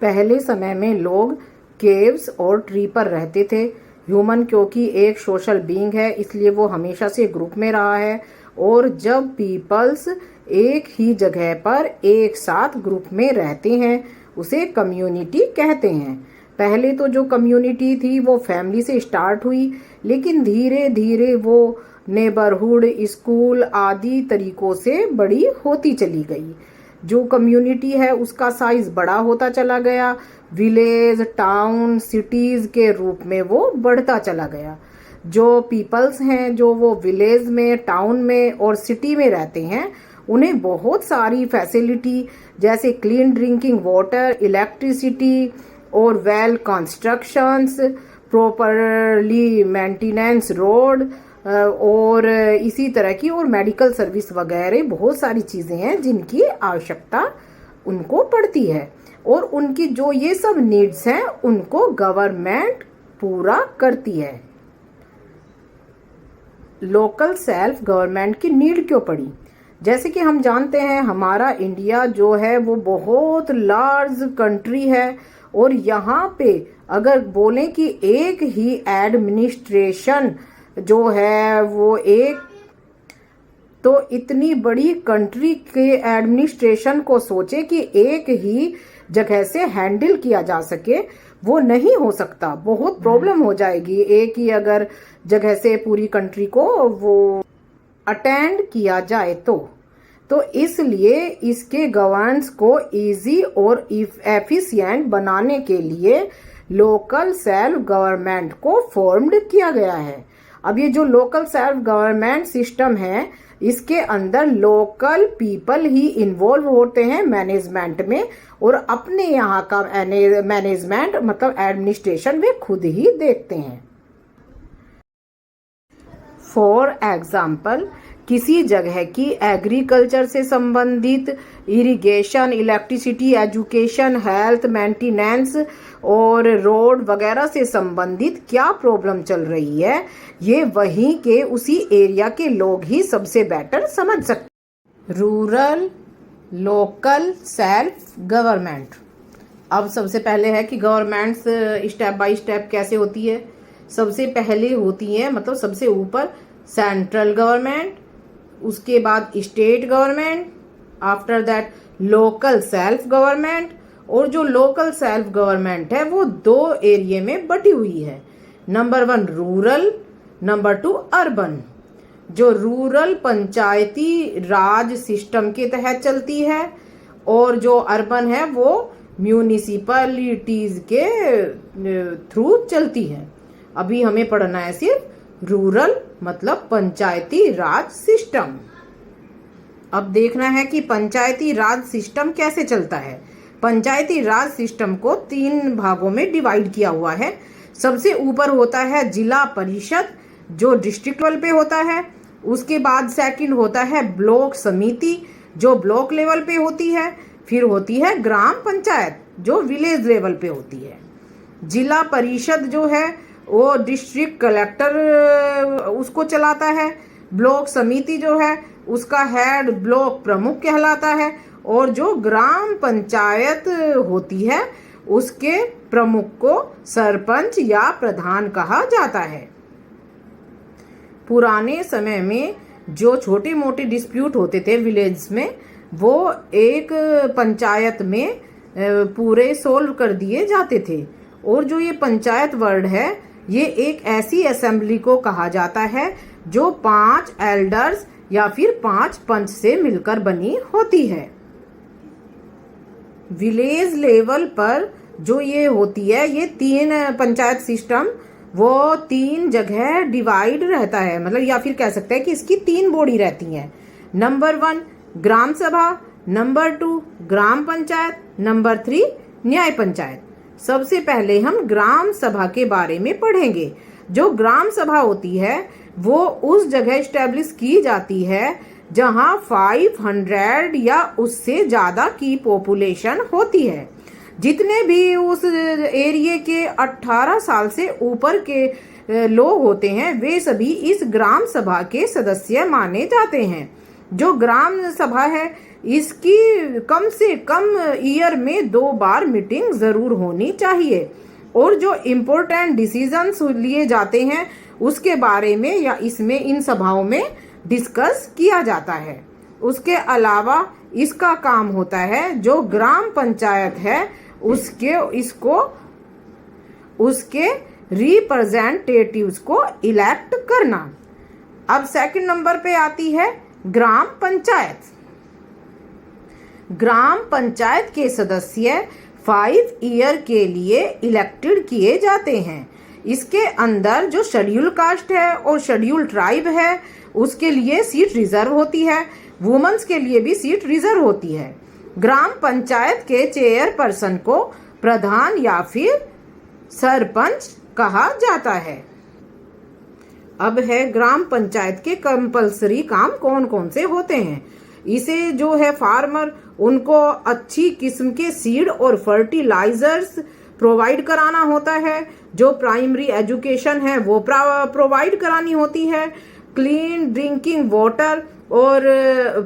पहले समय में लोग केव्स और ट्री पर रहते थे। ह्यूमन क्योंकि एक सोशल बीइंग है, इसलिए वो हमेशा से ग्रुप में रहा है। और जब पीपल्स एक ही जगह पर एक साथ ग्रुप में रहते हैं, उसे कम्युनिटी कहते हैं। पहले तो जो कम्युनिटी थी वो फैमिली से स्टार्ट हुई, लेकिन धीरे धीरे वो नेबरहुड, स्कूल आदि तरीकों से बड़ी होती चली गई। जो कम्युनिटी है उसका साइज बड़ा होता चला गया, विलेज, टाउन, सिटीज के रूप में वो बढ़ता चला गया। जो पीपल्स हैं जो वो विलेज में, टाउन में और सिटी में रहते हैं, उन्हें बहुत सारी फैसिलिटी जैसे क्लीन ड्रिंकिंग वाटर, इलेक्ट्रिसिटी और well constructions, properly maintenance road और इसी तरह की और मेडिकल सर्विस वगैरह बहुत सारी चीज़ें हैं जिनकी आवश्यकता उनको पड़ती है। और उनकी जो ये सब नीड्स हैं उनको गवर्नमेंट पूरा करती है। लोकल सेल्फ गवर्नमेंट की नीड क्यों पड़ी? जैसे कि हम जानते हैं हमारा इंडिया जो है वो बहुत लार्ज कंट्री है, और यहाँ पे अगर बोलें कि एक ही एडमिनिस्ट्रेशन जो है वो एक, तो इतनी बड़ी कंट्री के एडमिनिस्ट्रेशन को सोचे कि एक ही जगह से हैंडल किया जा सके, वो नहीं हो सकता। बहुत प्रॉब्लम हो जाएगी एक ही अगर जगह से पूरी कंट्री को वो अटेंड किया जाए तो इसलिए इसके गवर्नेंस को इजी और एफिशिएंट बनाने के लिए लोकल सेल्फ गवर्नमेंट को फॉर्म्ड किया गया है। अब ये जो लोकल सेल्फ गवर्नमेंट सिस्टम है, इसके अंदर लोकल पीपल ही इन्वॉल्व होते हैं मैनेजमेंट में, और अपने यहाँ का मैनेजमेंट मतलब एडमिनिस्ट्रेशन वे खुद ही देखते हैं। फॉर एग्जाम्पल, किसी जगह की एग्रीकल्चर से संबंधित, irrigation, electricity, education, health, maintenance और रोड वगैरह से संबंधित क्या प्रॉब्लम चल रही है, ये वहीं के उसी एरिया के लोग ही सबसे बेटर समझ सकते। Rural local self government. अब सबसे पहले है कि गवर्नमेंट्स स्टेप बाय स्टेप कैसे होती है। सबसे पहले होती है मतलब सबसे ऊपर सेंट्रल गवर्नमेंट, उसके बाद state government, after that local self government. और जो लोकल सेल्फ गवर्नमेंट है वो दो एरिया में बटी हुई है। Number 1 rural, number 2 urban. जो रूरल पंचायती राज सिस्टम के तहत चलती है, और जो अर्बन है वो म्यूनिसिपैलिटीज के थ्रू चलती है। अभी हमें पढ़ना है सिर्फ रूरल मतलब पंचायती राज सिस्टम। अब देखना है कि पंचायती राज सिस्टम कैसे चलता है। पंचायती राज सिस्टम को 3 भागों में डिवाइड किया हुआ है। सबसे ऊपर होता है जिला परिषद जो डिस्ट्रिक्ट लेवल पे होता है। उसके बाद सेकंड होता है ब्लॉक समिति जो ब्लॉक लेवल पे होती है। फिर होती है ग्राम पंचायत जो विलेज लेवल पे होती है। जिला परिषद जो है वो डिस्ट्रिक्ट कलेक्टर उसको चलाता है। ब्लॉक समिति जो है उसका हेड ब्लॉक प्रमुख कहलाता है, और जो ग्राम पंचायत होती है उसके प्रमुख को सरपंच या प्रधान कहा जाता है। पुराने समय में जो छोटे मोटे डिस्प्यूट होते थे विलेज में, वो एक पंचायत में पूरे सोल्व कर दिए जाते थे। और जो ये पंचायत वर्ड है ये एक ऐसी असेंबली को कहा जाता है जो 5 एल्डर्स या फिर 5 पंच से मिलकर बनी होती है। विलेज लेवल पर जो ये होती है, ये 3 पंचायत सिस्टम वो 3 जगह डिवाइड रहता है, मतलब या फिर कह सकते हैं कि इसकी 3 बॉडी रहती हैं। नंबर 1 ग्राम सभा, नंबर 2 ग्राम पंचायत, नंबर 3 न्याय पंचायत। सबसे पहले हम ग्राम सभा के बारे में पढ़ेंगे। जो ग्राम सभा होती है वो उस जगह स्टैब्लिश की जाती है जहां 500 या उससे ज्यादा की पॉपुलेशन होती है। जितने भी उस एरिया के 18 साल से ऊपर के लोग होते हैं वे सभी इस ग्राम सभा के सदस्य माने जाते हैं। जो ग्राम सभा है इसकी कम से कम ईयर में 2 बार मीटिंग जरूर होनी चाहिए और जो इम्पोर्टेंट डिसीजंस लिए जाते हैं उसके बारे में या इसमें इन सभाओं में डिस्कस किया जाता है। उसके अलावा इसका काम होता है जो ग्राम पंचायत है उसके रिप्रेजेंटेटिव्स को इलेक्ट करना। अब सेकंड नंबर पे आती है ग्राम पंचायत। ग्राम पंचायत के सदस्य 5 ईयर के लिए इलेक्टेड किए जाते हैं। इसके अंदर जो शेड्यूल कास्ट है और शेड्यूल ट्राइब है उसके लिए सीट रिजर्व होती है, वुमेन्स के लिए भी सीट रिजर्व होती है। ग्राम पंचायत के चेयरपर्सन को प्रधान या फिर सरपंच कहा जाता है। अब है ग्राम पंचायत के कंपलसरी काम कौन कौन से होते हैं। इसे जो है फार्मर उनको अच्छी किस्म के सीड और फर्टिलाइजर्स प्रोवाइड कराना होता है। जो प्राइमरी एजुकेशन है वो प्रोवाइड करानी होती है। क्लीन ड्रिंकिंग वाटर और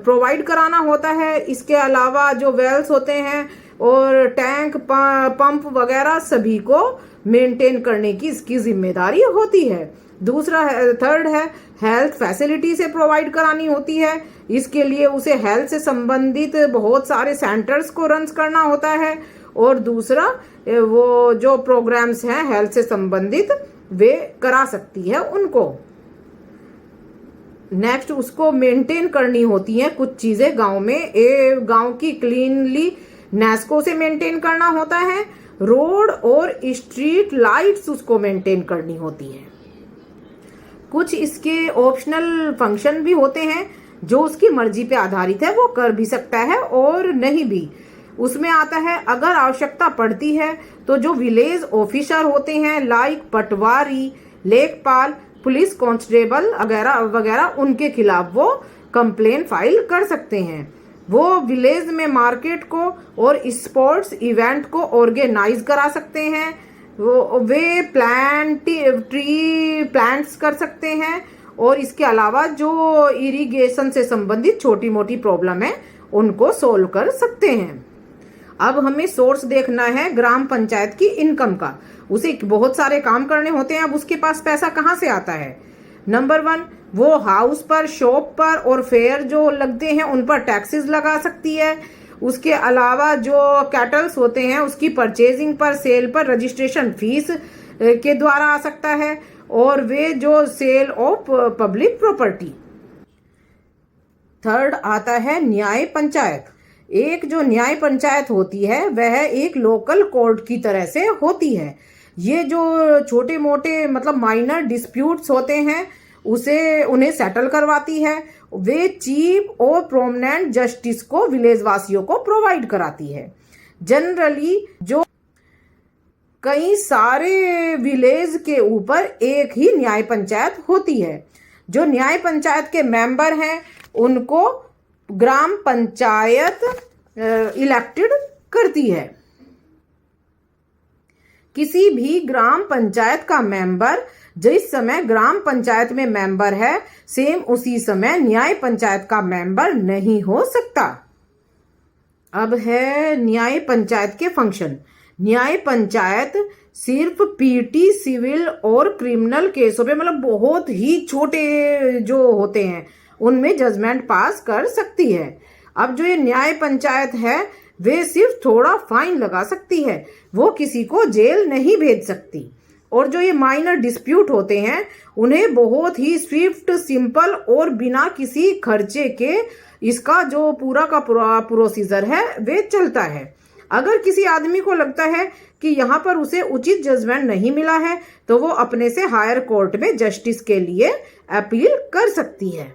प्रोवाइड कराना होता है। इसके अलावा जो वेल्स होते हैं और टैंक पंप वगैरह सभी को मेंटेन करने की इसकी जिम्मेदारी होती है। दूसरा थर्ड है हेल्थ फैसिलिटी से प्रोवाइड करानी होती है। इसके लिए उसे हेल्थ से संबंधित बहुत सारे सेंटर्स को रन करना होता है। और दूसरा वो जो प्रोग्राम्स हैं हेल्थ से संबंधित वे करा सकती है उनको। नेक्स्ट उसको मेंटेन करनी होती है कुछ चीजें गांव में। गांव की क्लीनली नेस्को से मेंटेन करना होता है। रोड और स्ट्रीट लाइट्स उसको मेंटेन करनी होती है। कुछ इसके ऑप्शनल फंक्शन भी होते हैं जो उसकी मर्जी पे आधारित है, वो कर भी सकता है और नहीं भी। उसमें आता है अगर आवश्यकता पड़ती है तो जो विलेज ऑफिसर होते हैं लाइक पटवारी, लेखपाल, पुलिस कांस्टेबल वगैरह वगैरह उनके खिलाफ वो कंप्लेन फाइल कर सकते हैं। वो विलेज में मार्केट को और स्पोर्ट्स इवेंट को ऑर्गेनाइज करा सकते हैं। वे ट्री प्लांट्स कर सकते हैं और इसके अलावा जो इरिगेशन से संबंधित छोटी मोटी प्रॉब्लम है उनको सोल्व कर सकते हैं। अब हमें सोर्स देखना है ग्राम पंचायत की इनकम का। उसे बहुत सारे काम करने होते हैं, अब उसके पास पैसा कहाँ से आता है। नंबर 1 वो हाउस पर, शॉप पर और फेयर जो लगते हैं उन पर टैक्सेस लगा सकती है। उसके अलावा जो कैटल्स होते हैं उसकी परचेजिंग पर, सेल पर रजिस्ट्रेशन फीस के द्वारा आ सकता है। और वे जो sale of public property. Third आता है न्याय पंचायत। एक जो न्याय पंचायत होती है वह एक लोकल कोर्ट की तरह से होती है। ये जो छोटे मोटे मतलब माइनर डिस्प्यूट्स होते हैं उन्हें सेटल करवाती है। वे चीफ और प्रोमिनेंट जस्टिस को विलेज वासियों को प्रोवाइड कराती है। जनरली जो कई सारे विलेज के ऊपर एक ही न्याय पंचायत होती है। जो न्याय पंचायत के मेंबर हैं उनको ग्राम पंचायत इलेक्टेड करती है। किसी भी ग्राम पंचायत का मेंबर जिस समय ग्राम पंचायत में मेंबर है सेम उसी समय न्याय पंचायत का मेंबर नहीं हो सकता। अब है न्याय पंचायत के फंक्शन। न्याय पंचायत सिर्फ पीटी, सिविल और क्रिमिनल केसों पे मतलब बहुत ही छोटे जो होते हैं उनमें जजमेंट पास कर सकती है। अब जो ये न्याय पंचायत है वे सिर्फ थोड़ा फाइन लगा सकती है, वो किसी को जेल नहीं भेज सकती। और जो ये माइनर डिस्प्यूट होते हैं उन्हें बहुत ही स्विफ्ट, सिंपल और बिना किसी खर्चे के इसका जो पूरा का पूरा प्रोसीजर है वे चलता है। अगर किसी आदमी को लगता है कि यहाँ पर उसे उचित जजमेंट नहीं मिला है तो वो अपने से हायर कोर्ट में जस्टिस के लिए अपील कर सकती है।